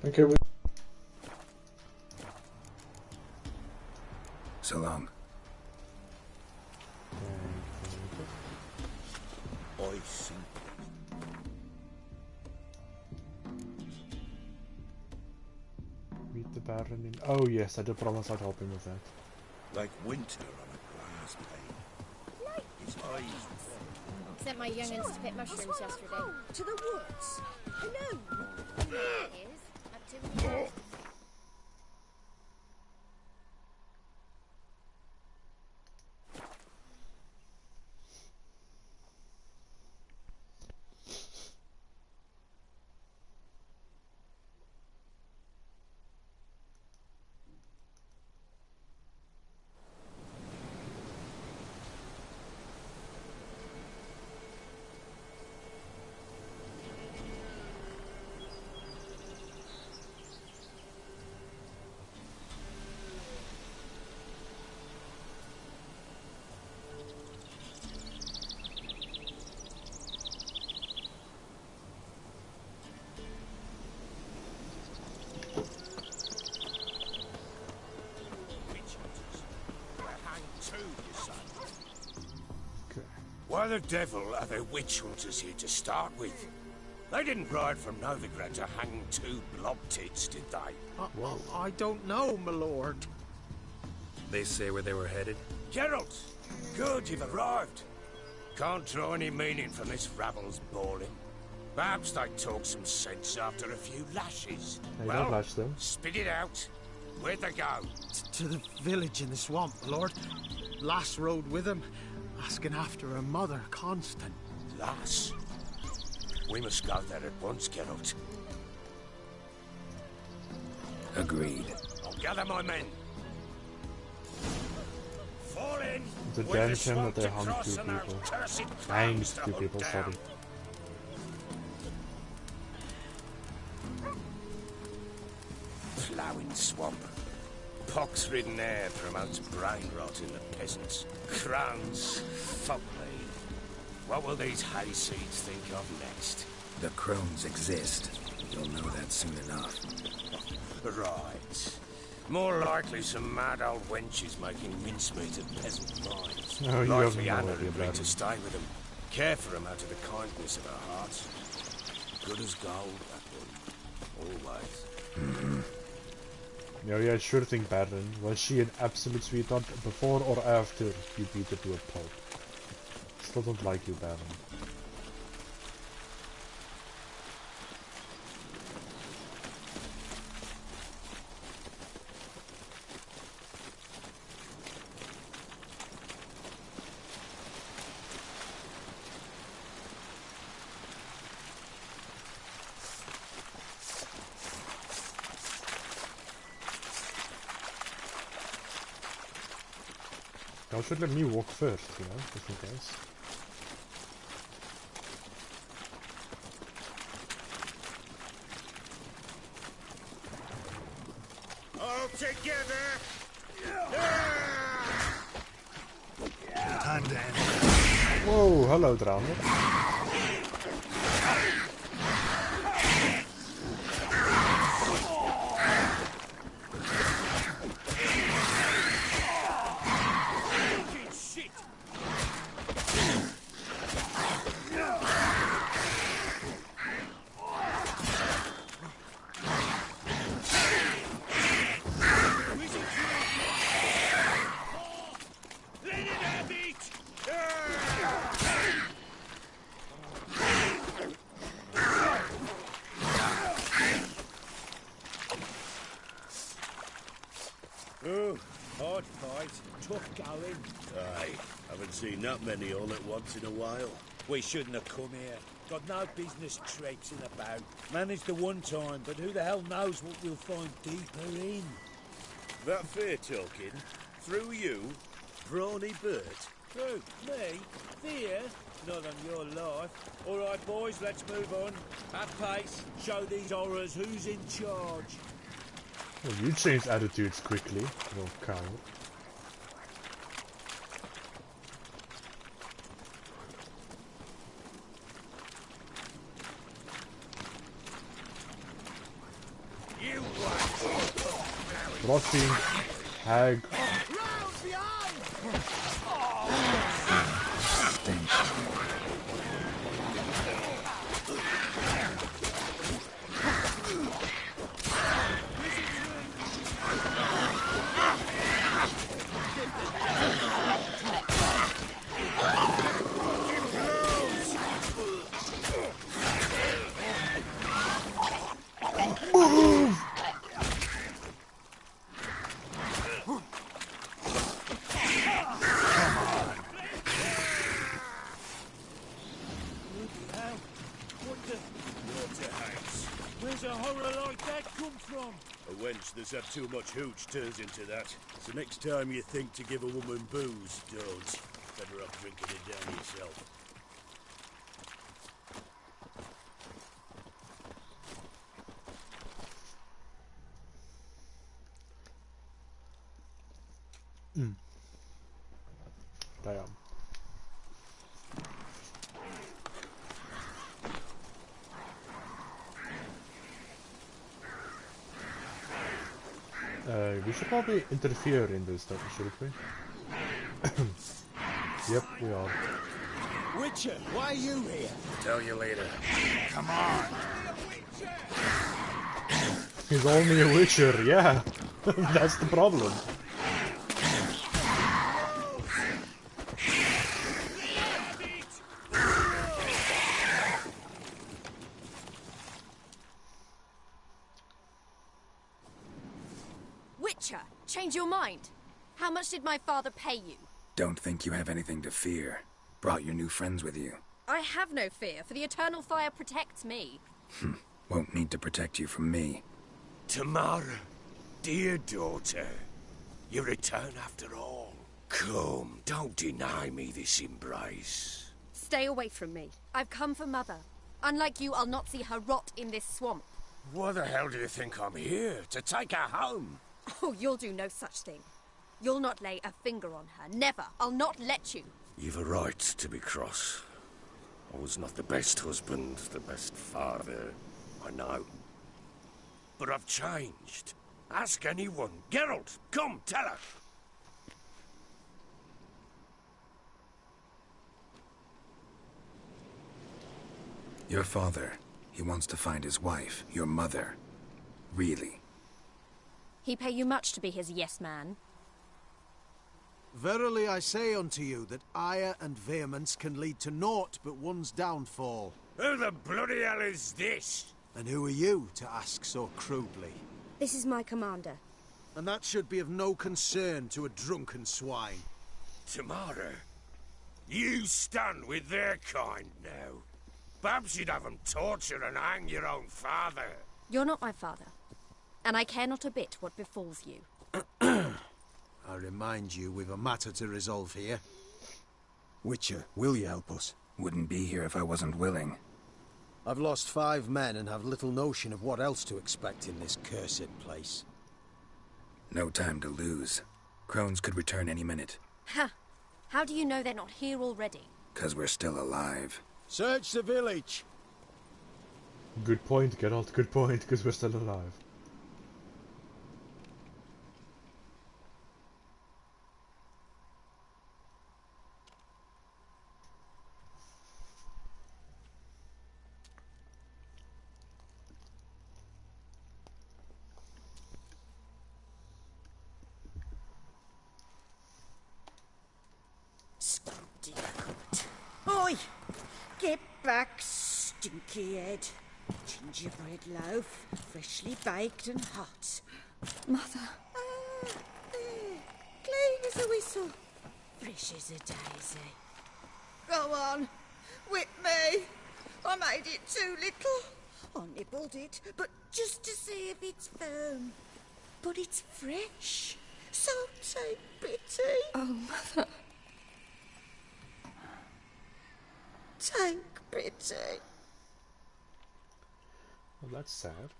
Okay, we... So long. I see. Meet the Baron in... Oh yes, I did promise I'd help him with that. Like winter on a glass pane. His eyes. Sent my youngins to pick mushrooms yesterday. To the woods. Hello. There it is. Activity. Why the devil are there witch hunters here to start with? They didn't ride from Novigrad to hang two blob tits, did they? I don't know, my lord. They say where they were headed? Gerald! Good, you've arrived. Can't draw any meaning from this rabble's bawling. Perhaps they talk some sense after a few lashes. Hey, well, don't lash them. spit it out. Where'd they go? To the village in the swamp, my lord. Lass rode with him, asking after her mother, Constant. Lass? We must go there at once, Gerald. Agreed. I'll gather my men. Fall in! It's a with damn the shame that swamp they to hung cross two and our people. cursed Hanged plans to two hunt people, down. sorry. Ploughing swamp. Pox-ridden air promotes brain rot in the peasants. Crowns, fuck me. What will these hayseeds think of next? The crones exist. You'll know that soon enough. Right. More likely some mad old wenches making mincemeat of peasant minds. No, you have Likely no Anna idea agreed about to it. stay with them. Care for them out of the kindness of her heart. Good as gold, that one. Always. Yeah, I sure think Baron. Was she an absolute sweetheart before or after you beat her to a pulp? Still don't like you, Baron. Y'all should let me walk first, you know, just in case. All together! Time to end. Whoa, hello, Drowner. Oh, hard fight, tough going. Aye, haven't seen that many all at once in a while. We shouldn't have come here. Got no business traipsing about. Managed the one time, but who the hell knows what we'll find deeper in? That fair talking, through you, Brawny Bert. Who? Me? Fear? Not on your life. All right, boys, let's move on. At pace, show these horrors who's in charge. Well, you changed attitudes quickly, little coward. rotting hag. Where's a horror like that come from? A wench that's had too much hooch turns into that. So next time you think to give a woman booze, don't. Better off drinking it down yourself. Damn. We should probably interfere in this, shouldn't we? Yep, we are. Witcher, why are you here? Tell you later. Come on. He's only a witcher, yeah. That's the problem. Witcher, change your mind. How much did my father pay you? Don't think you have anything to fear. Brought your new friends with you. I have no fear, for the eternal fire protects me. Won't need to protect you from me. Tamara, dear daughter, you return after all. Come, don't deny me this embrace. Stay away from me. I've come for Mother. Unlike you, I'll not see her rot in this swamp. Why the hell do you think I'm here? To take her home? Oh, you'll do no such thing. You'll not lay a finger on her. Never. I'll not let you. You've a right to be cross. I was not the best husband, the best father, I know. But I've changed. Ask anyone. Gerald, come, tell her. Your father, he wants to find his wife, your mother. Really. He pay you much to be his yes man. Verily I say unto you that ire and vehemence can lead to naught but one's downfall. Who the bloody hell is this? And who are you to ask so crudely? This is my commander. And that should be of no concern to a drunken swine. Tamara, you stand with their kind now. Perhaps you'd have them torture and hang your own father. You're not my father, and I care not a bit what befalls you. I remind you we've a matter to resolve here. Witcher, will you help us? Wouldn't be here if I wasn't willing. I've lost 5 men and have little notion of what else to expect in this cursed place. No time to lose. Crones could return any minute. Ha! How do you know they're not here already? 'Cause we're still alive. Search the village! Good point, Geralt, good point, because we're still alive. Oi! Get back, stinky head. Gingerbread loaf, freshly baked and hot. Mother. Ah, there. Clean as a whistle. Fresh as a daisy. Go on. Whip me. I made it too little. I nibbled it, but just to see if it's firm. But it's fresh. So take pity. Oh, Mother. Take pity. Well, that's sad.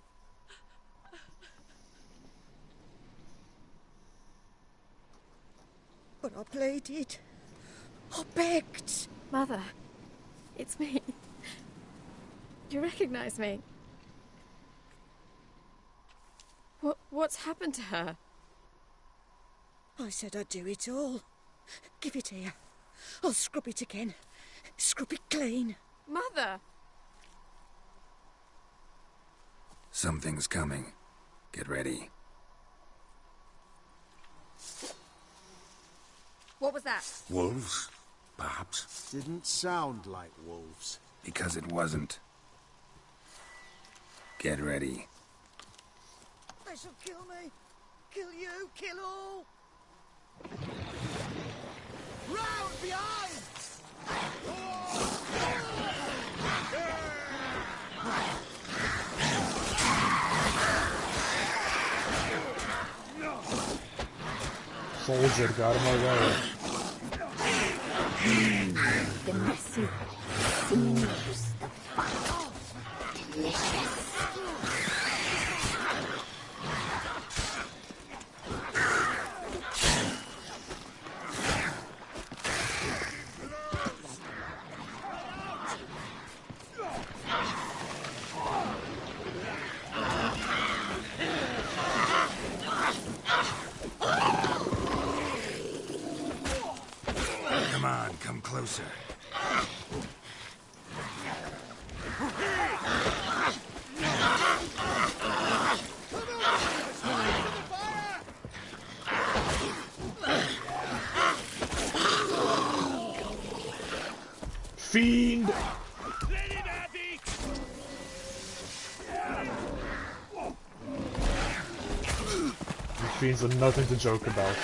But I pleaded. I begged. Mother. It's me. You recognize me? What's happened to her? I said I'd do it all. Give it here. I'll scrub it again. Scrub it clean. Mother! Something's coming. Get ready. What was that? Wolves, perhaps? Didn't sound like wolves. Because it wasn't. Get ready. They shall kill me. Kill you, kill all. Round behind! Soldier got him away. The messy sinews, the fire. Delicious. Come on, come closer. Fiend! Let him have it! These fiends are nothing to joke about.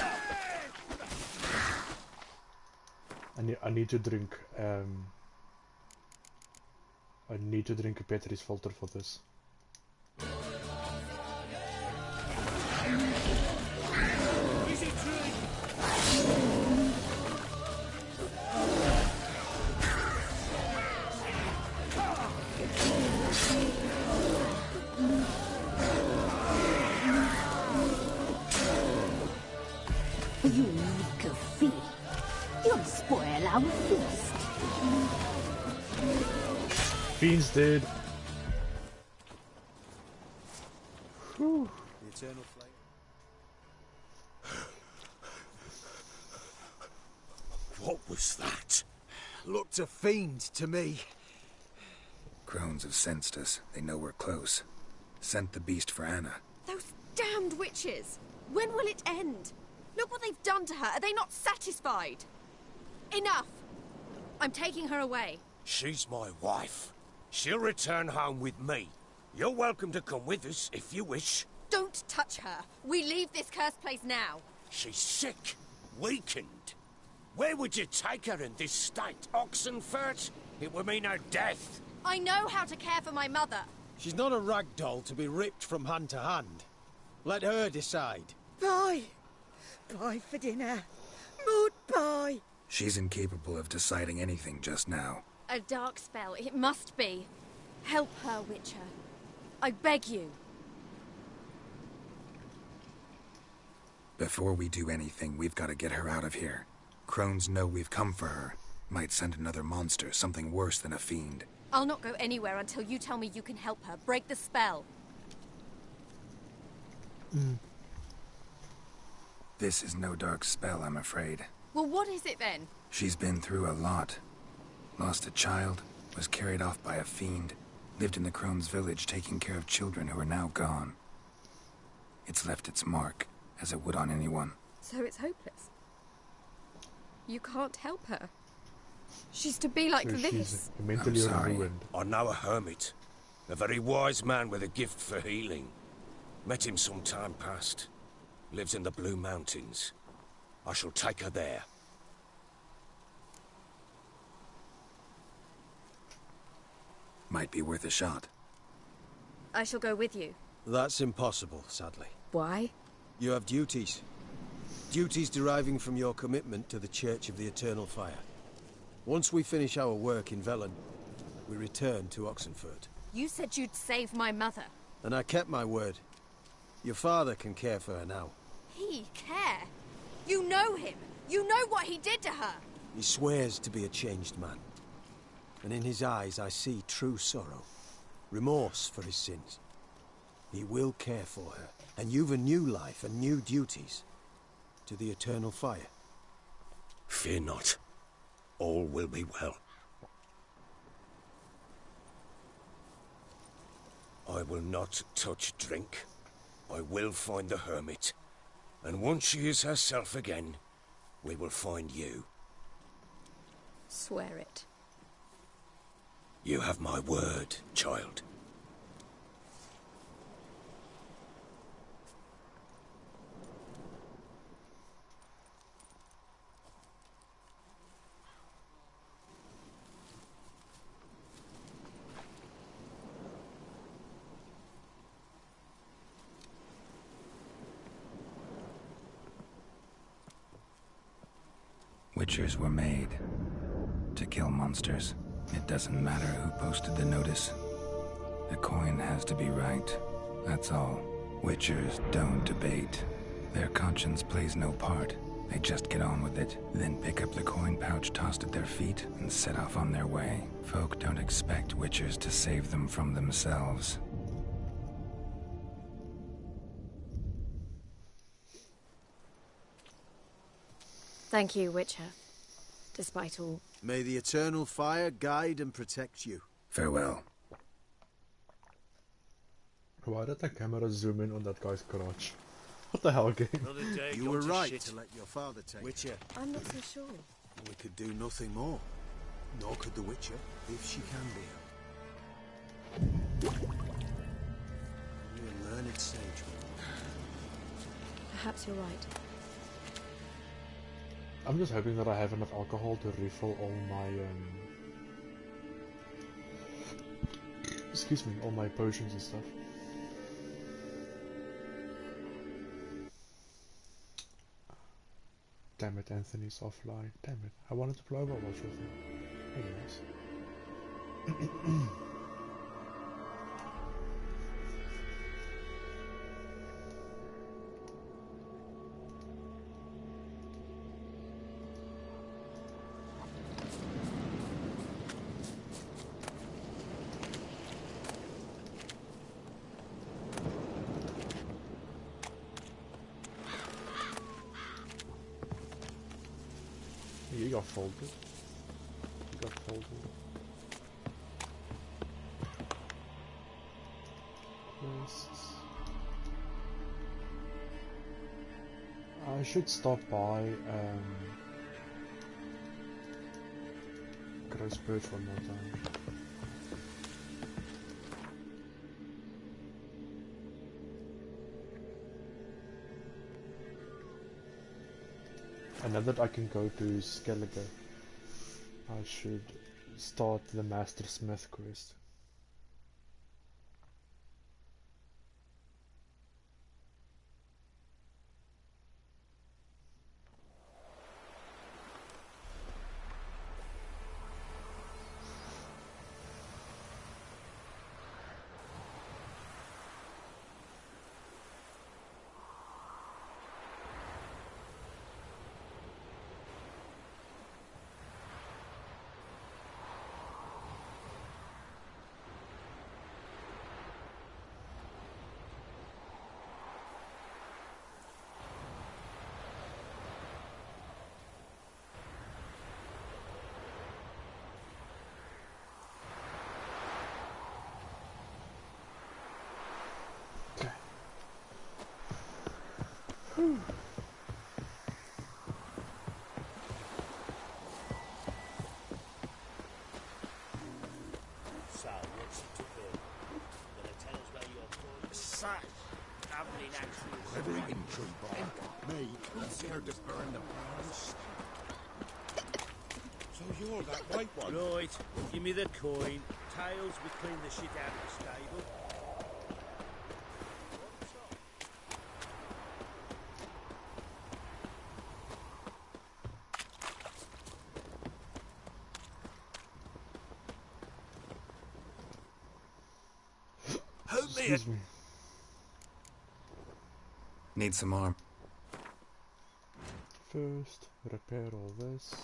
I need to drink, I need to drink a Petri's filter for this. Is it true? You little filly. You'll spoil our feast. Fiends dead. Whew. The eternal flame. What was that? Looked a fiend to me. Crones have sensed us. They know we're close. Sent the beast for Anna. Those damned witches! When will it end? Look what they've done to her. Are they not satisfied? Enough! I'm taking her away. She's my wife. She'll return home with me. You're welcome to come with us if you wish. Don't touch her. We leave this cursed place now. She's sick, weakened. Where would you take her in this state? Oxenfurt? It would mean her death. I know how to care for my mother. She's not a rag doll to be ripped from hand to hand. Let her decide. Bye. Bye for dinner. Maud, bye. She's incapable of deciding anything just now. A dark spell, it must be. Help her, Witcher. I beg you. Before we do anything, we've got to get her out of here. Crones know we've come for her. Might send another monster, something worse than a fiend. I'll not go anywhere until you tell me you can help her. Break the spell. This is no dark spell, I'm afraid. Well, what is it then? She's been through a lot. Lost a child, was carried off by a fiend, lived in the Crone's village taking care of children who are now gone. It's left its mark, as it would on anyone. So it's hopeless. You can't help her. She's to be like So this. she's mentally I'm sorry. ruined. I know a hermit. A very wise man with a gift for healing. Met him some time past. Lives in the Blue Mountains. I shall take her there. Might be worth a shot. I shall go with you. That's impossible, sadly. Why? You have duties. Duties deriving from your commitment to the Church of the Eternal Fire. Once we finish our work in Velen, we return to Oxenfurt. You said you'd save my mother. And I kept my word. Your father can care for her now. He care? You know him. You know what he did to her. He swears to be a changed man. And in his eyes I see true sorrow. Remorse for his sins. He will care for her. And you've a new life and new duties. to the eternal fire? Fear not. All will be well. I will not touch drink. I will find the hermit. And once she is herself again, we will find you. Swear it. You have my word, child. Witchers were made to kill monsters. It doesn't matter who posted the notice. The coin has to be right. That's all. Witchers don't debate. Their conscience plays no part. They just get on with it, then pick up the coin pouch tossed at their feet and set off on their way. Folk don't expect witchers to save them from themselves. Thank you, Witcher. Despite all. May the eternal fire guide and protect you. Farewell. Why did the camera zoom in on that guy's crotch? What the hell, game? You were right to let your father take Witcher. I'm not so sure. We could do nothing more. Nor could the Witcher, if she can be helped. Only a learned sage. Perhaps you're right. I'm just hoping that I have enough alcohol to refill all my excuse me, all my potions and stuff. Damn it, Anthony's offline. Damn it, I wanted to play Overwatch with him. Anyways. You got folded. You got folded. Quests. I should stop by Gross Birch one more time. And now that I can go to Skellige, I should start the Master Smith quest. So, what's it to do? Gonna tell us where you're going? Such lovely natural. Everything tree bark. Me, I'm scared to burn the past. So you're that white one? Right, give me the coin. Tails, we clean the shit out of the stable. Excuse me. Need some arm. First, repair all this.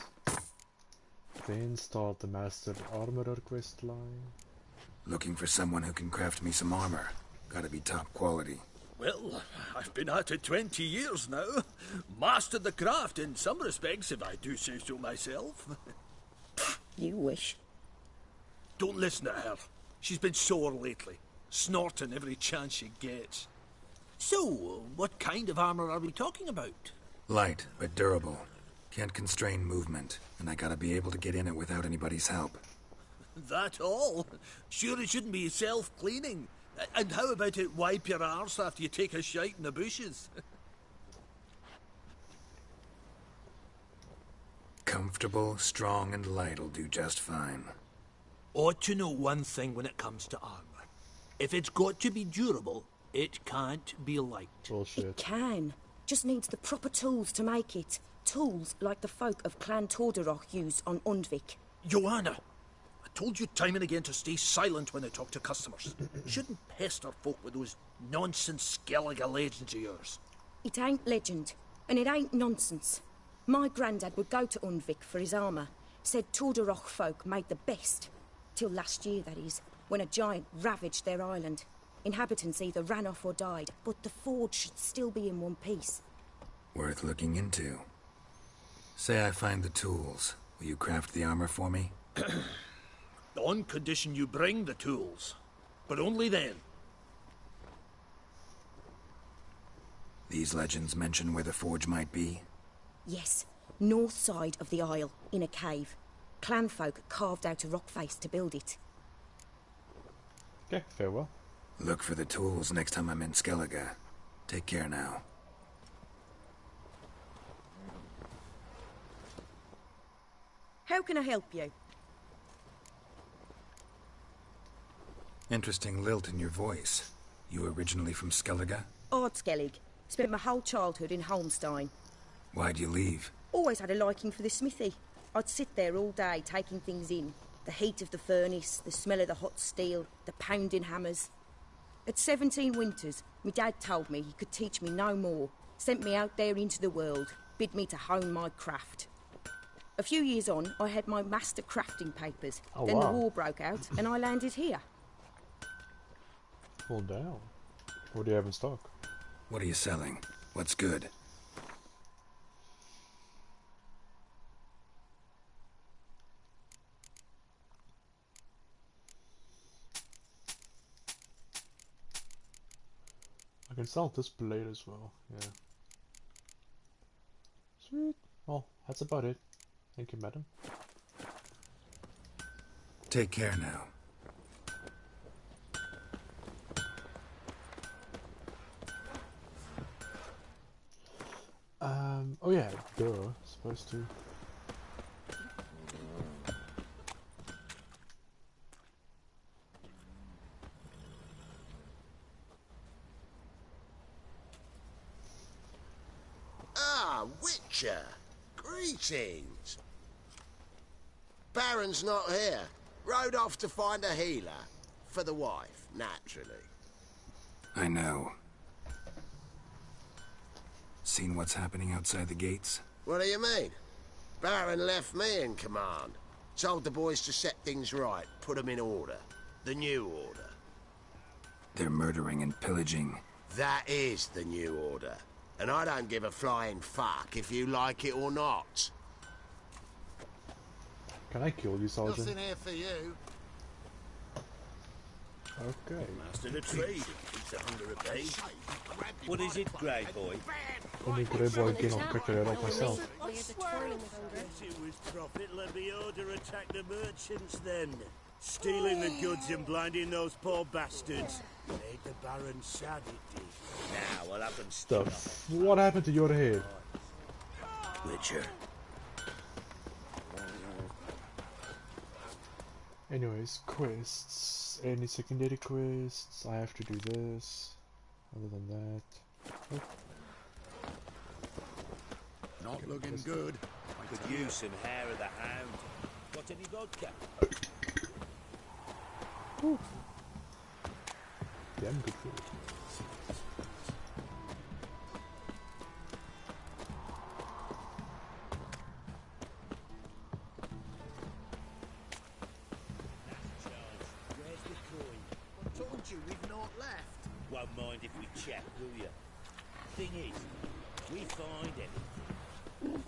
Then start the Master Armorer quest line. Looking for someone who can craft me some armor. Gotta be top quality. Well, I've been at it 20 years now. Mastered the craft in some respects, if I do say so myself. You wish. Don't listen to her. She's been sore lately, snorting every chance she gets. So, what kind of armor are we talking about? Light, but durable. Can't constrain movement, and I gotta be able to get in it without anybody's help. That all? Sure it shouldn't be self-cleaning. And how about it wipe your arse after you take a shite in the bushes? Comfortable, strong, and light'll do just fine. Ought to know one thing when it comes to armor. If it's got to be durable, it can't be light. Bullshit. It can. Just needs the proper tools to make it. Tools like the folk of Clan Torderoch used on Undvik. Joanna, I told you time and again to stay silent when I talk to customers. Shouldn't pester folk with those nonsense Skellige legends of yours. It ain't legend, and it ain't nonsense. My granddad would go to Undvik for his armour. Said Torderoch folk made the best. Till last year, that is, when a giant ravaged their island. Inhabitants either ran off or died, but the forge should still be in one piece. Worth looking into. Say I find the tools. Will you craft the armor for me? On condition you bring the tools. But only then. These legends mention where the forge might be? Yes, north side of the isle, in a cave. Clanfolk carved out a rock face to build it. Okay, farewell. Look for the tools next time I'm in Skellige. Take care now. How can I help you? Interesting lilt in your voice. You originally from Skellige? Ardskellig. Spent my whole childhood in Holmstein. Why'd you leave? Always had a liking for the smithy. I'd sit there all day taking things in. The heat of the furnace, the smell of the hot steel, the pounding hammers. At 17 winters, my dad told me he could teach me no more. Sent me out there into the world, bid me to hone my craft. A few years on, I had my master crafting papers. Oh, then wow. the war broke out, and I landed here. Well, down. What do you have in stock? What are you selling? What's good? I can sell this blade as well, yeah. Sweet. Well, that's about it. Thank you, madam. Take care now. Oh yeah, duh, supposed to. Ah, Witcher! Greetings! Baron's not here. Rode off to find a healer. For the wife, naturally. I know. Seen what's happening outside the gates? What do you mean? Baron left me in command. Told the boys to set things right, put them in order. The new order. They're murdering and pillaging. That is the new order. And I don't give a flying fuck if you like it or not. Can I kill you, Sergeant? Nothing here for you. Okay. Master the trade. Keeps the hunger at bay. What is it, Grey Boy? Only grey boy again, I'll quick it out myself. Guess it was profit. Let the order attack the merchants then. Stealing the goods and blinding those poor bastards. Made the Baron sad, it did. Now what happened? Stuff. What happened to your head? Witcher. Anyways, quests. Any secondary quests? I have to do this. Other than that. Oh. Not looking good. I could use some hair of the hound. Got any vodka? Ooh. Damn good food. Where's the coin? I told you we've not left. Won't mind if we chat, will you? Thing is, we find anything.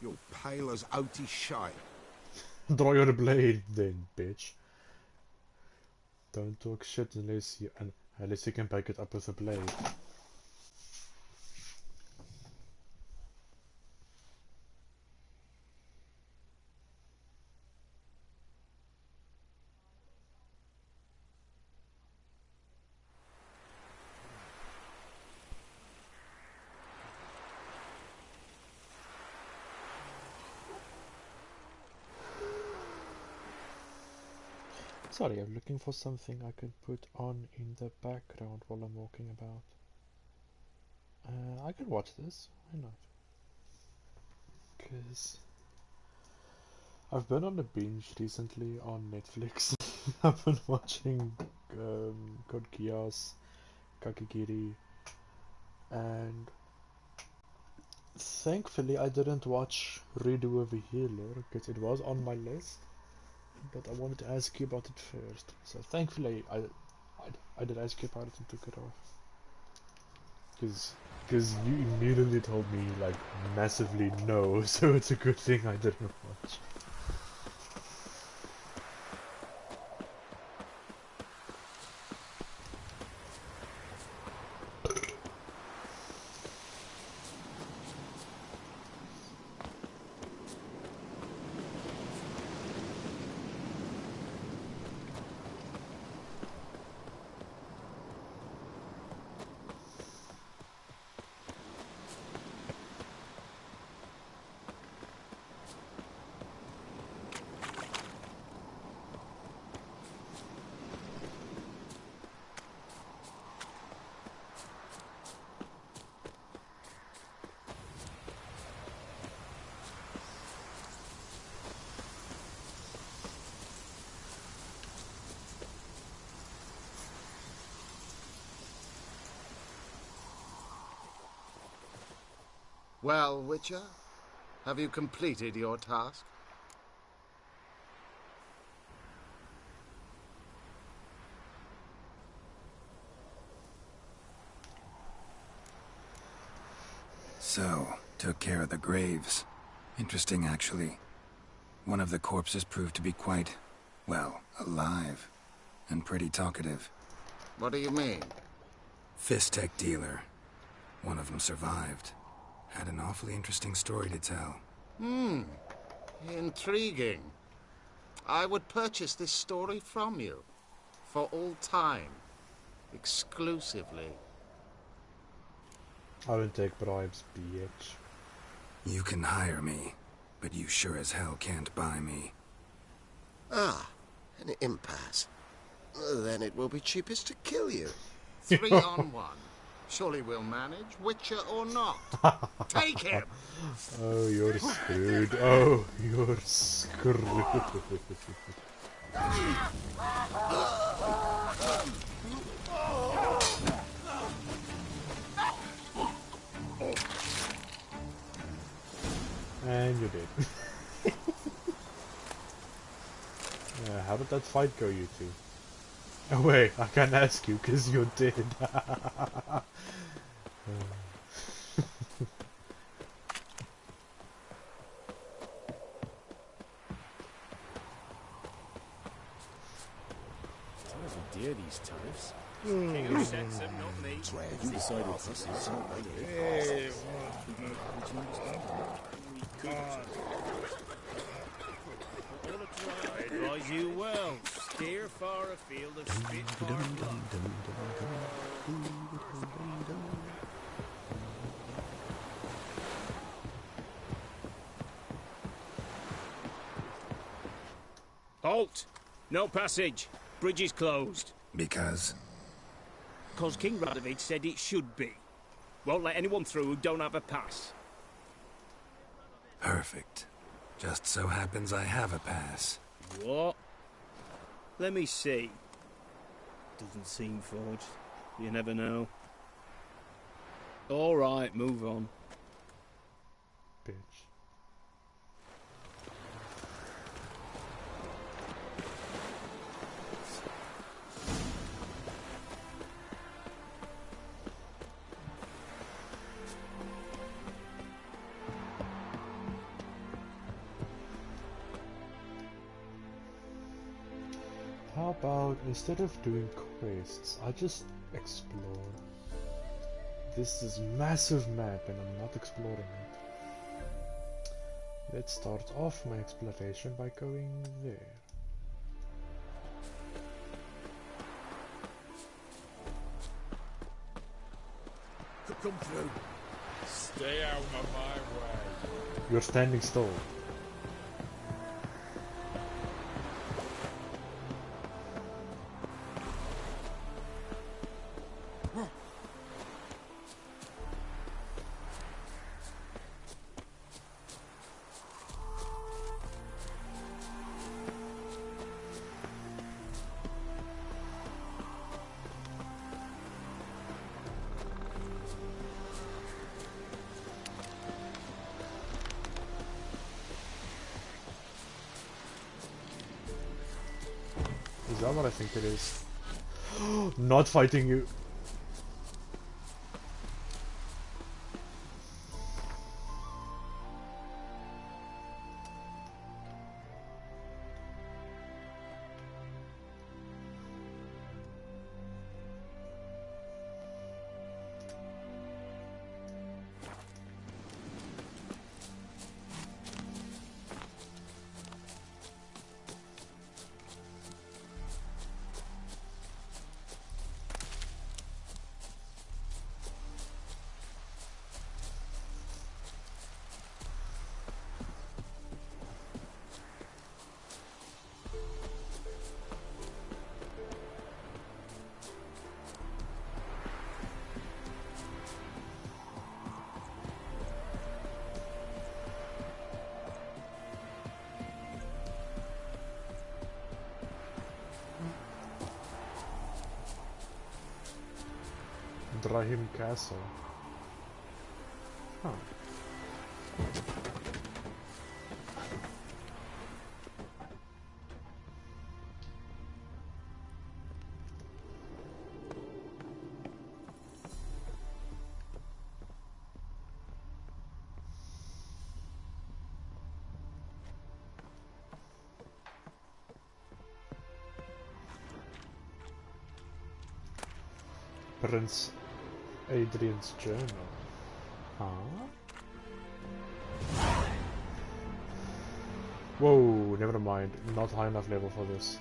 You're pale as outy shite. Draw your blade then, bitch. Don't talk shit unless you can back it up with a blade. Sorry, I'm looking for something I could put on in the background while I'm walking about. I can watch this, why not? Because I've been on a binge recently on Netflix. I've been watching Code Geass, Kakigiri, and thankfully I didn't watch Redo of a Healer because it was on my list. But I wanted to ask you about it first. So thankfully I did ask you about it and took it off. Because you immediately told me like massively no, so it's a good thing I didn't watch. Well, Witcher, have you completed your task? So, took care of the graves. Interesting, actually. One of the corpses proved to be quite, well, alive. And pretty talkative. What do you mean? Fist tech dealer. One of them survived. Had an awfully interesting story to tell. Intriguing. I would purchase this story from you. For all time. Exclusively. I don't take bribes, bitch. You can hire me, but you sure as hell can't buy me. Ah, an impasse. Then it will be cheapest to kill you. 3 on 1. Surely we'll manage, Witcher or not. Take him! Oh, you're screwed. Oh, you're screwed. And you're dead. How did that fight go, you two? Oh wait, I can't ask you because you're dead. Dear these tariffs. King who sets them, not me. You decided this is I advise you well. Steer far afield of Spitfire blood. Halt! No passage. Bridge is closed. Because? 'Cause King Radovid said it should be. Won't let anyone through who don't have a pass. Perfect. Just so happens I have a pass. What? Let me see. Doesn't seem forged. You never know. All right, move on. Bitch. about instead of doing quests, I just explore? This is massive map and I'm not exploring it. Let's start off my exploration by going there. Come through. Stay out of my way. You're standing still. Is that what I think it is? Not fighting you. Drahim Castle. Huh. Prince Adrian's journal. Huh? Whoa, never mind. Not high enough level for this.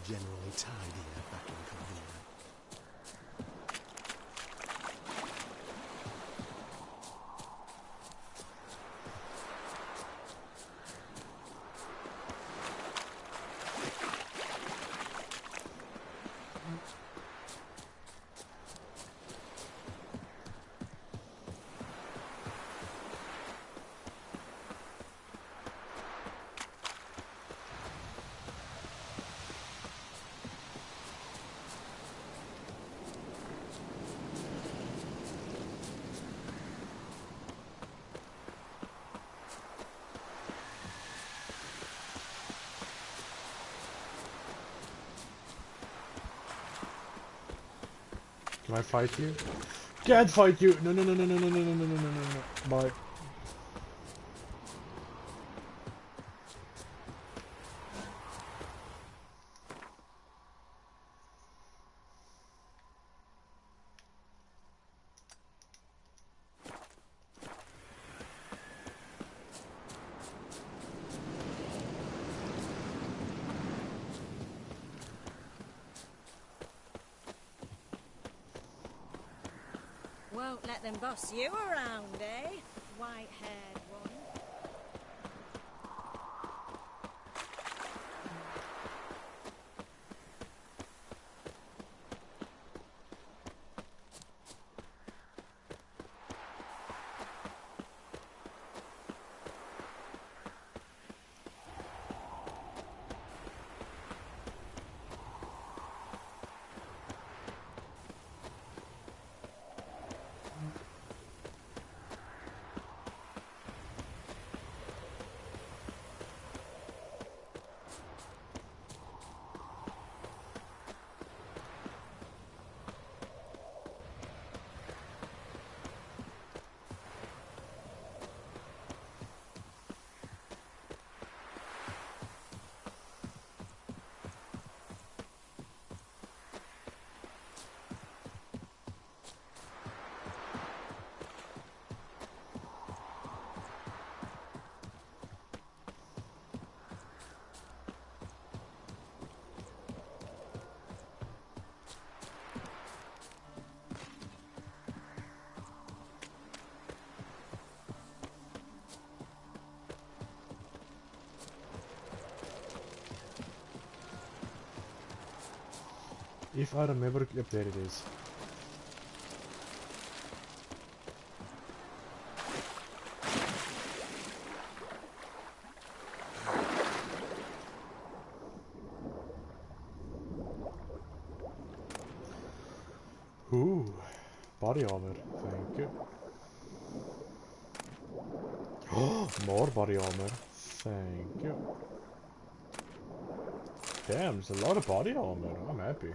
generally tidier back in Colombia. Can I fight you? Can't fight you! No, no, no, no, no, no, no, no, no, no, no, no. Bye. Won't let them boss you around, eh? White-haired one. If I remember, yep, there it is. Ooh, body armor, thank you. More body armor, thank you. Damn, there's a lot of body armor, I'm happy.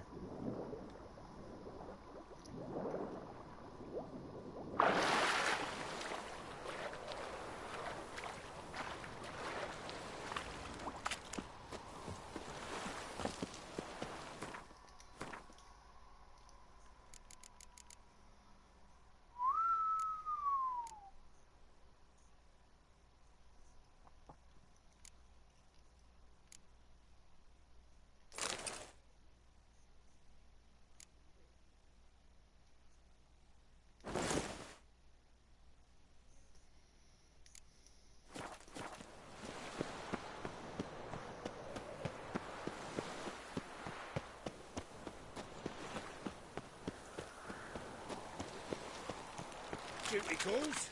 Duty calls.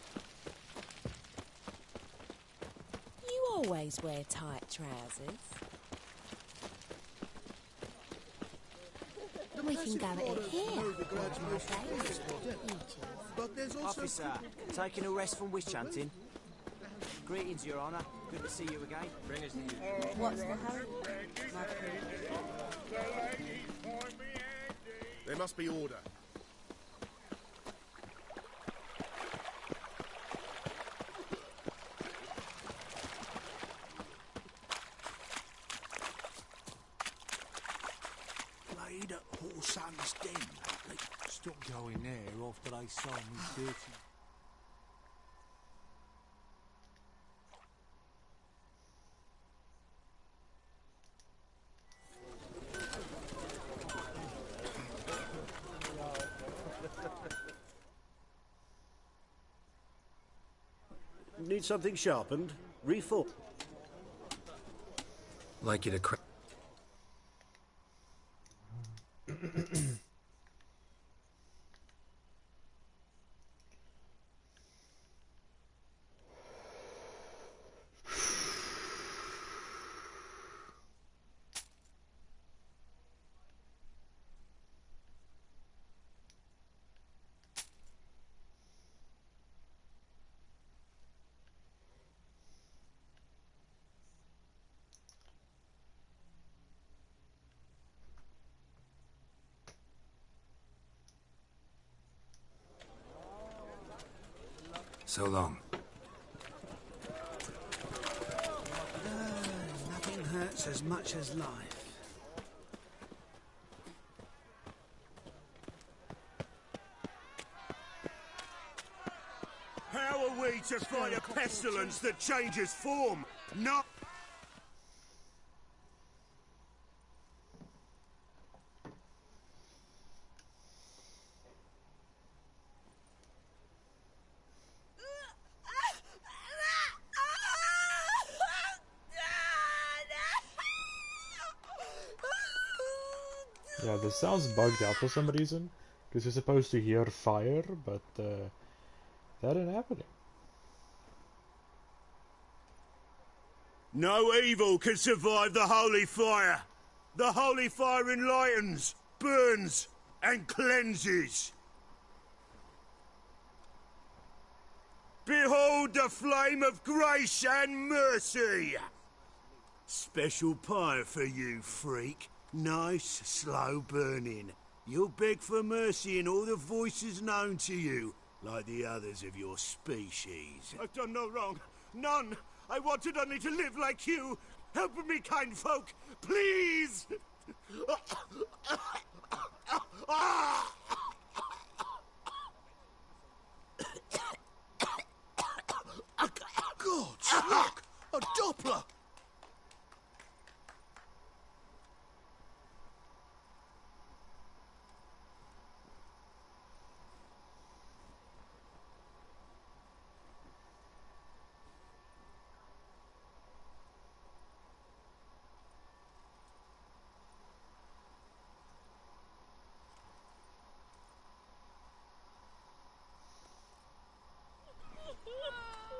You always wear tight trousers. We can go at it here. But there's also... Officer, taking a rest from witch hunting. Greetings, Your Honour. Good to see you again. Bring us the... What's the hurry? There must be order. Played at Poor Son's Den lately. Stopped going there after they saw me dirty. Need something sharpened? Refill. Like you to crack. So long. Nothing hurts as much as life. How are we to fight a pestilence that changes form? Not... Yeah, this sounds bugged out for some reason, because you're supposed to hear fire, but that ain't happening. No evil can survive the holy fire. The holy fire enlightens, burns, and cleanses. Behold the flame of grace and mercy. Special pie for you, freak. Nice, slow burning. You'll beg for mercy in all the voices known to you, like the others of your species. I've done no wrong. None. I wanted only to live like you. Help me, kind folk. Please! God, look! A Doppler!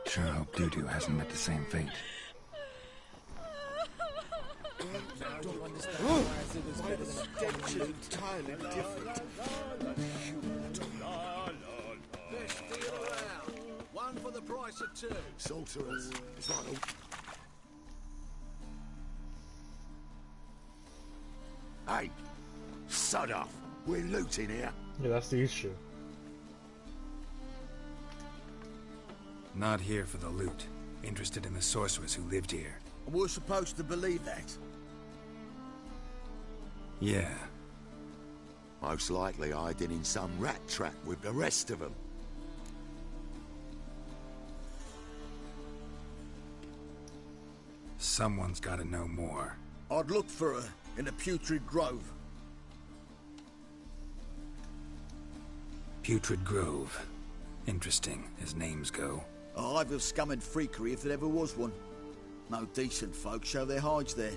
Sure hope Doo-Doo hasn't met the same fate. Entirely different. Best deal around. One for the price of two. Sorcerers. It's like a... Hey, sod off. We're looting here. Yeah, that's the issue. Not here for the loot. Interested in the sorcerers who lived here. We're supposed to believe that. Yeah. Most likely hiding in some rat trap with the rest of them. Someone's gotta know more. I'd look for her in the Putrid Grove. Putrid Grove. Interesting, as names go. A hive of scum and freakery if there ever was one. No decent folk show their hides there.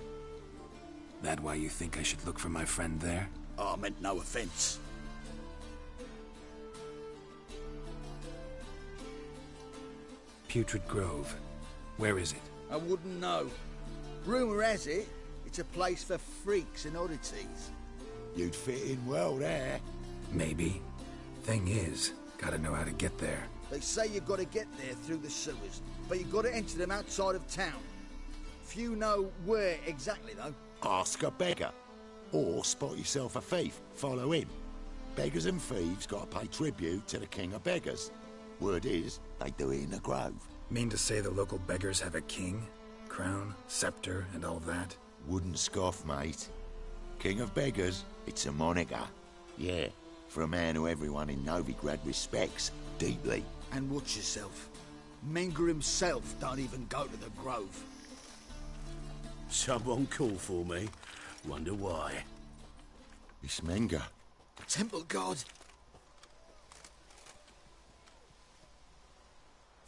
That why you think I should look for my friend there? Oh, I meant no offence. Putrid Grove. Where is it? I wouldn't know. Rumour has it, it's a place for freaks and oddities. You'd fit in well there. Maybe. Thing is, gotta know how to get there. They say you've got to get there through the sewers, but you've got to enter them outside of town. Few know where exactly, though. Ask a beggar. Or spot yourself a thief. Follow him. Beggars and thieves got to pay tribute to the king of beggars. Word is, they do it in the grove. Mean to say the local beggars have a king? Crown, scepter, and all that? Wouldn't scoff, mate. King of beggars, it's a moniker. Yeah, for a man who everyone in Novigrad respects deeply. And watch yourself. Menger himself don't even go to the grove. Someone call for me. Wonder why. It's Menger. Temple God.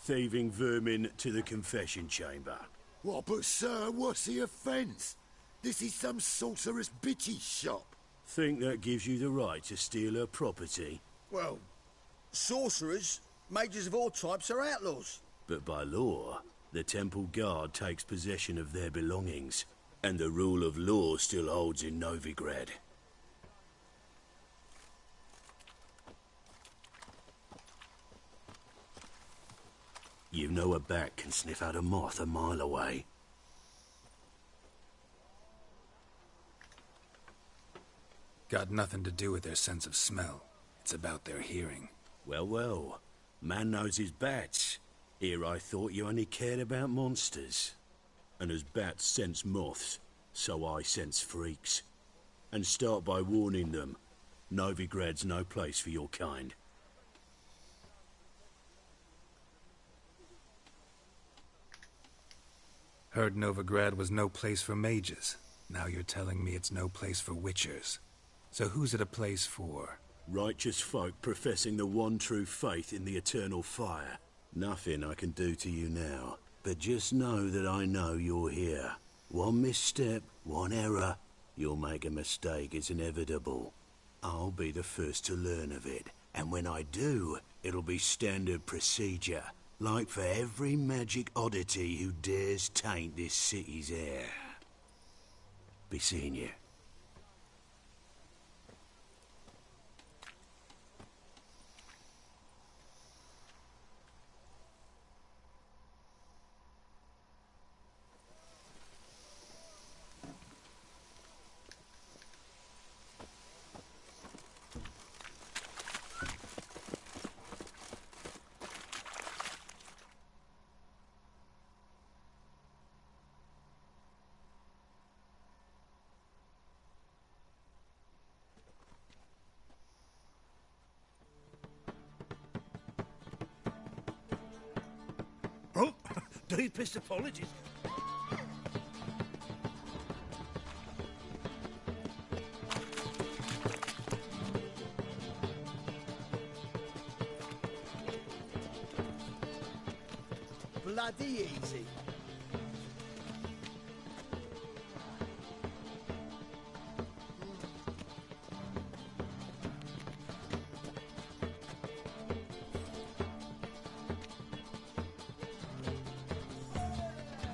Thieving vermin to the confession chamber. What, but sir, what's the offence? This is some sorcerer's bitch's shop. Think that gives you the right to steal her property? Well, sorcerers, mages of all types are outlaws. But by law, the temple guard takes possession of their belongings, and the rule of law still holds in Novigrad. You know a bat can sniff out a moth a mile away. Got nothing to do with their sense of smell. It's about their hearing. Well, well. Man knows his bats. Here I thought you only cared about monsters. And as bats sense moths, so I sense freaks. And start by warning them. Novigrad's no place for your kind. Heard Novigrad was no place for mages. Now you're telling me it's no place for witchers. So who's it a place for? Righteous folk professing the one true faith in the eternal fire. Nothing I can do to you now, but just know that I know you're here. One misstep, one error, you'll make a mistake, it's inevitable. I'll be the first to learn of it, and when I do, it'll be standard procedure, like for every magic oddity who dares taint this city's air. Be seeing you. Oh, deepest apologies. Bloody easy.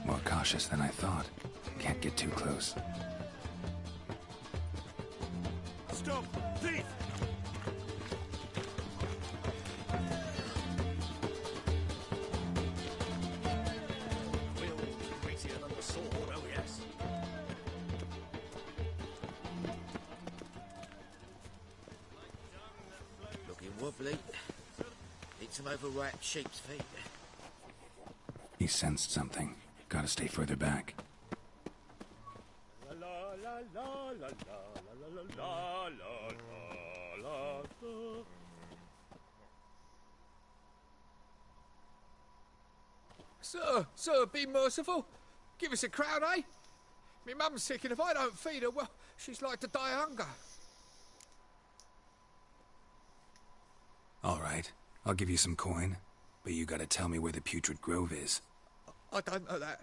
More cautious than I thought. Can't get too close. Stop! Thief! Looking wobbly. Need some overripe sheep's feet. He sensed something. Gotta stay further back. La la la la la la la la la la. Sir, be merciful. Give us a crown, eh? Me mum's sick, and if I don't feed her, well, she's like to die of hunger. All right, I'll give you some coin, but you gotta tell me where the Putrid Grove is. I don't know that.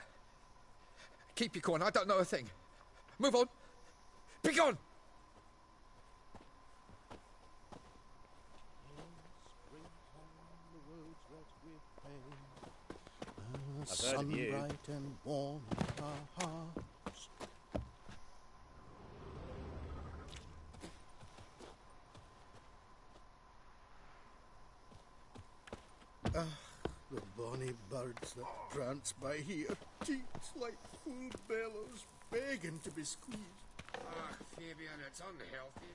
Keep your coin, I don't know a thing. Move on. Be gone! I've heard of you. Sunbright and warm in our hearts. The bonny birds that prance by here, cheeks like full bellows, begging to be squeezed. Ah, Fabian, it's unhealthy.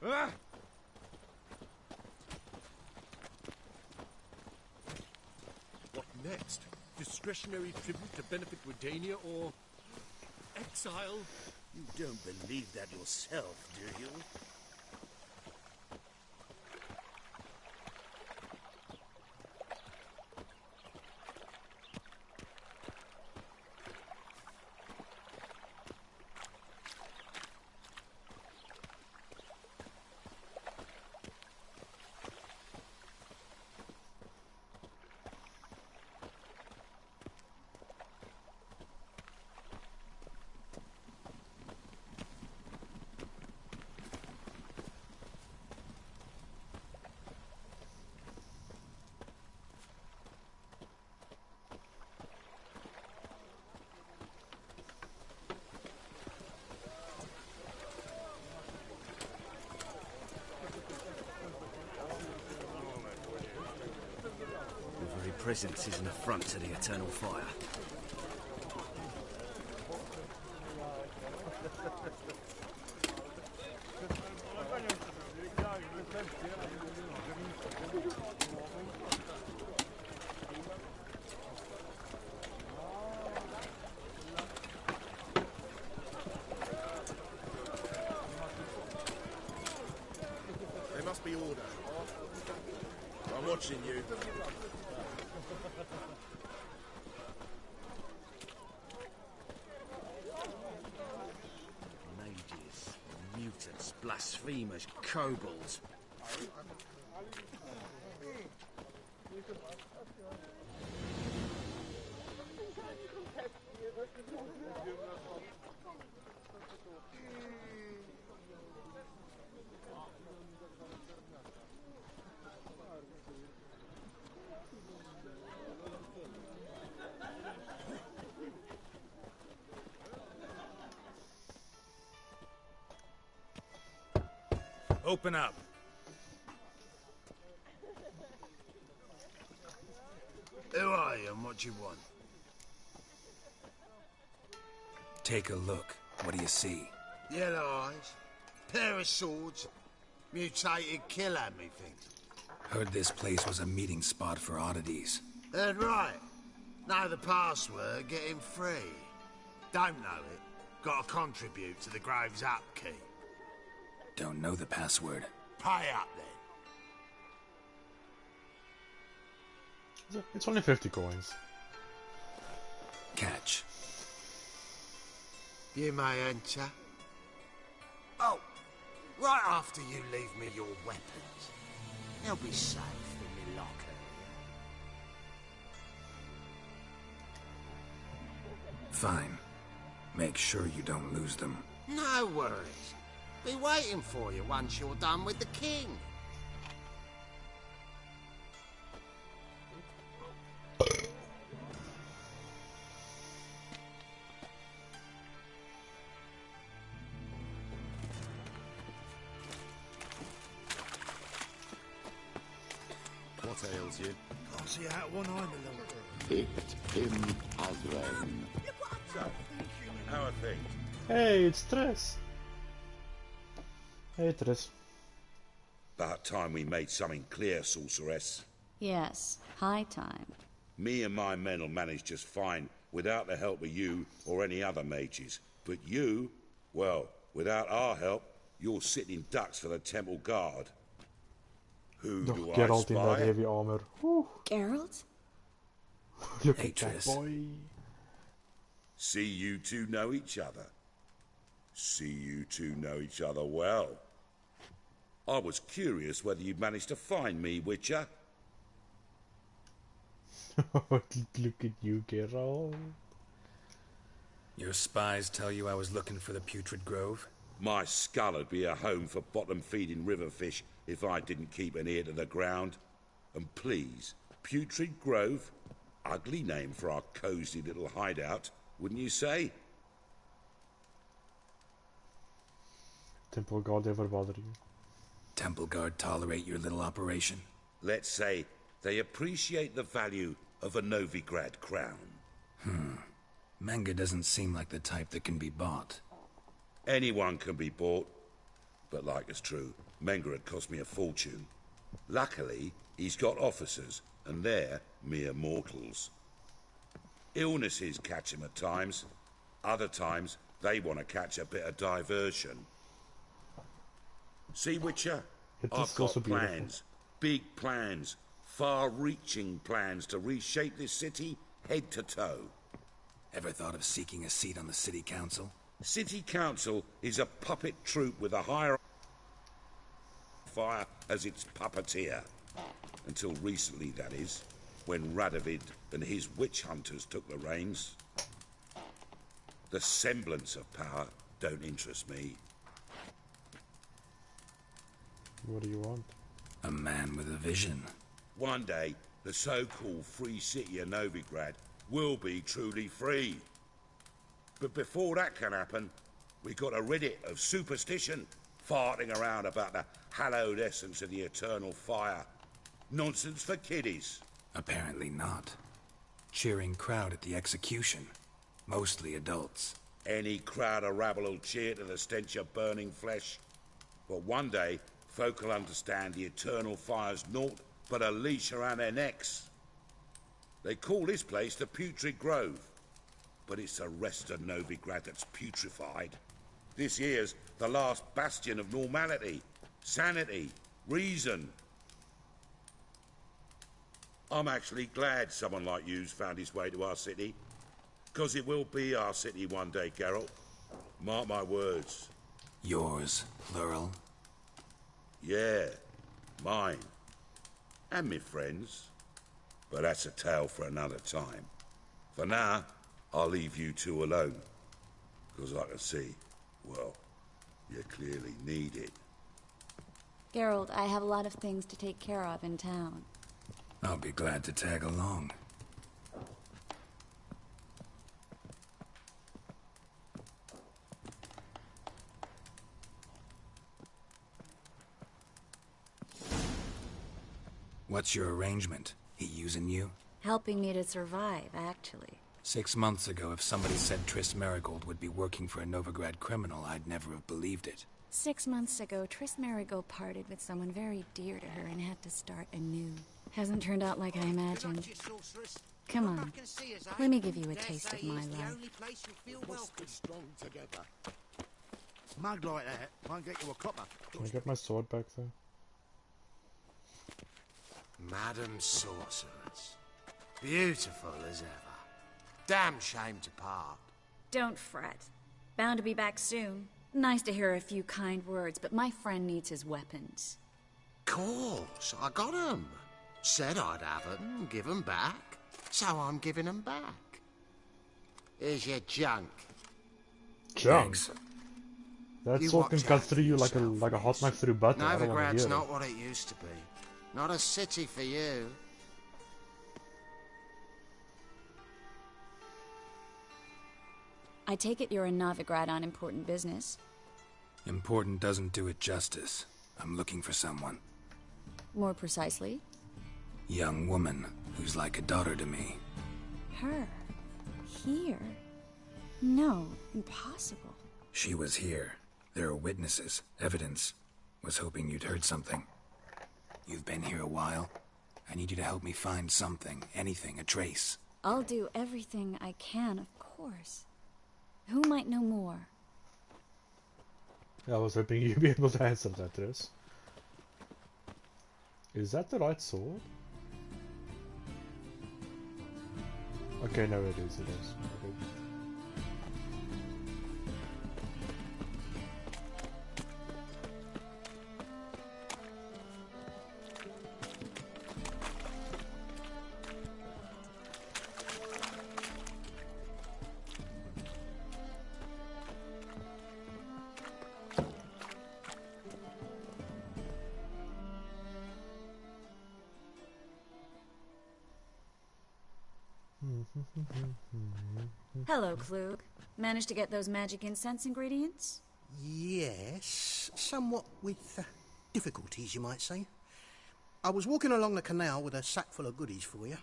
Ah! What next? Discretionary tribute to benefit Redania or exile? You don't believe that yourself, do you? presence is an affront to the eternal fire. There must be order. I'm watching you. Mages, mutants, blasphemers, kobolds. Open up. Who are you and what do you want? Take a look. What do you see? Yellow eyes, pair of swords, mutated killer, methinks. Heard this place was a meeting spot for oddities. Heard right. Know the password, get him free. Don't know it, gotta contribute to the Grove's upkeep. Don't know the password. Pay up then. It's only 50 coins. Catch. You may enter. Oh, right after you leave me your weapons. They'll be safe in my locker. Fine. Make sure you don't lose them. No worries. Be waiting for you once you're done with the king. What ails you? Can't see out one eye, my lord. Picked him as rain. So, how are things? Hey, it's Tres. Hey, Tres. About time we made something clear, sorceress. Yes, high time. Me and my men will manage just fine without the help of you or any other mages. But you, well, without our help, you're sitting ducks for the temple guard. Who do I Gerald in that spy? heavy armor. Whew. Gerald? Look at that boy. See you two know each other. See you two know each other well. I was curious whether you'd managed to find me, Witcher. Look at you, Gerald. Your spies tell you I was looking for the Putrid Grove? My skull would be a home for bottom-feeding river fish if I didn't keep an ear to the ground. And please, Putrid Grove? Ugly name for our cosy little hideout, wouldn't you say? Temple Guard ever bother you? Temple Guard tolerate your little operation? Let's say they appreciate the value of a Novigrad crown. Manga doesn't seem like the type that can be bought. Anyone can be bought. But like it's true, Menga had cost me a fortune. Luckily, he's got officers, and they're mere mortals. Illnesses catch him at times. Other times, they want to catch a bit of diversion. See, Witcher? I've got plans. Big plans. Far-reaching plans to reshape this city head to toe. Ever thought of seeking a seat on the city council? City council is a puppet troupe with a higher fire as its puppeteer. Until recently, that is, when Radovid and his witch hunters took the reins. The semblance of power don't interest me. What do you want? A man with a vision. One day, the so-called free city of Novigrad will be truly free. But before that can happen, we got to rid it of superstition, farting around about the hallowed essence of the eternal fire. Nonsense for kiddies. Apparently not. Cheering crowd at the execution. Mostly adults. Any crowd of rabble will cheer to the stench of burning flesh. But one day, folk will understand the eternal fire's naught but a leash around their necks. They call this place the Putrid Grove, but it's the rest of Novigrad that's putrefied. This here's the last bastion of normality, sanity, reason. I'm actually glad someone like you's found his way to our city, because it will be our city one day, Gerald. Mark my words. Yours, Lurel? Yeah, mine. And me friends. But that's a tale for another time. For now, I'll leave you two alone. Because I can see, well, you clearly need it. Gerald, I have a lot of things to take care of in town. I'll be glad to tag along. What's your arrangement? He using you? Helping me to survive, actually. 6 months ago, if somebody said Triss Marigold would be working for a Novigrad criminal, I'd never have believed it. 6 months ago, Triss Marigold parted with someone very dear to her and had to start anew. Hasn't turned out like I imagined. Come on, let me give you a taste of my love. Mug like that won't get you a copper. Can I get my sword back there? Madam Sorceress. Beautiful as ever. Damn shame to part. Don't fret. Bound to be back soon. Nice to hear a few kind words, but my friend needs his weapons. Course, I got 'em. Said I'd have 'em, give 'em back. So I'm giving 'em back. Here's your junk. Junk? That sword can cut through you like a hot knife through butter. I don't want to Novigrad's hear not it. what it used to be. Not a city for you. I take it you're in Novigrad on important business. Important doesn't do it justice. I'm looking for someone. More precisely? Young woman who's like a daughter to me. Her? Here? No, impossible. She was here. There are witnesses, evidence. Was hoping you'd heard something. You've been here a while. I need you to help me find something, anything, a trace. I'll do everything I can, of course. Who might know more? I was hoping you'd be able to answer that, Triss. Is that the right sword? Okay, no, it is. It is. Hello, Klug. Managed to get those magic incense ingredients? Yes, somewhat with difficulties, you might say. I was walking along the canal with a sack full of goodies for you.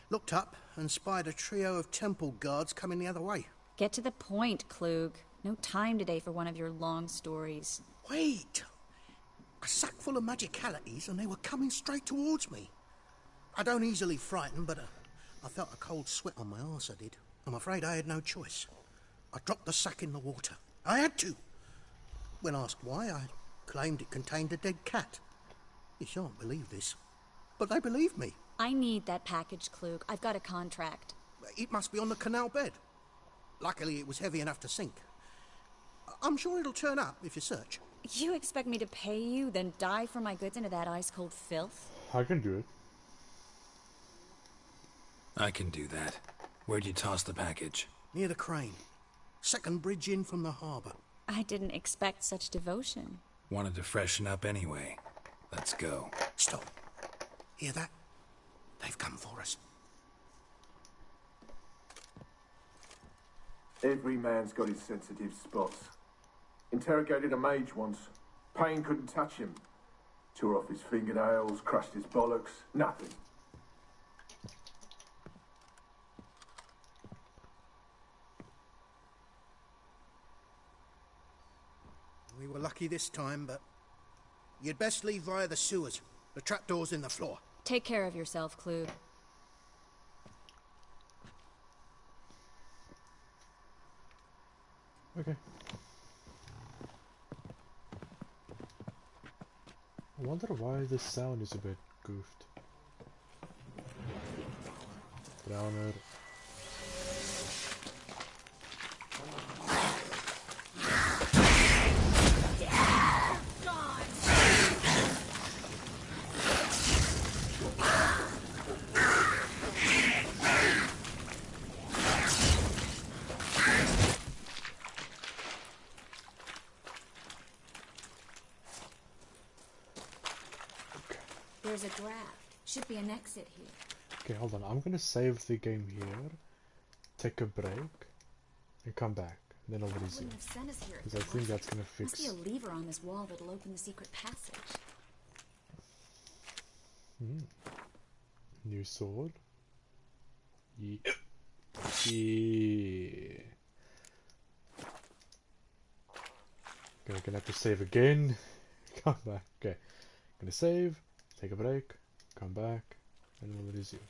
Looked up and spied a trio of temple guards coming the other way. Get to the point, Klug. No time today for one of your long stories. Wait! A sack full of magicalities and they were coming straight towards me. I don't easily frighten, but I felt a cold sweat on my arse, I did. I'm afraid I had no choice. I dropped the sack in the water. I had to. When asked why, I claimed it contained a dead cat. You shan't believe this, but they believed me. I need that package, Klug. I've got a contract. It must be on the canal bed. Luckily, it was heavy enough to sink. I'm sure it'll turn up if you search. You expect me to pay you, then dive for my goods into that ice-cold filth? I can do it. I can do that. Where'd you toss the package? Near the crane. Second bridge in from the harbour. I didn't expect such devotion. Wanted to freshen up anyway. Let's go. Stop. Hear that? They've come for us. Every man's got his sensitive spots. Interrogated a mage once. Pain couldn't touch him. Tore off his fingernails, crushed his bollocks, nothing. lucky this time, but you'd best leave via the sewers. The trapdoor's in the floor. Take care of yourself, Klug. Okay. I wonder why this sound is a bit goofed. Browner. There's a draft. Should be an exit here. Okay, hold on. I'm gonna save the game here, take a break, and come back. Then I'll resume. Because I think that's gonna fix. Must be a lever on this wall that'll open the secret passage. New sword. Yeah. Yeah. Okay, gonna have to save again. Come back. Okay. Gonna save, take a break, come back, and we'll resume.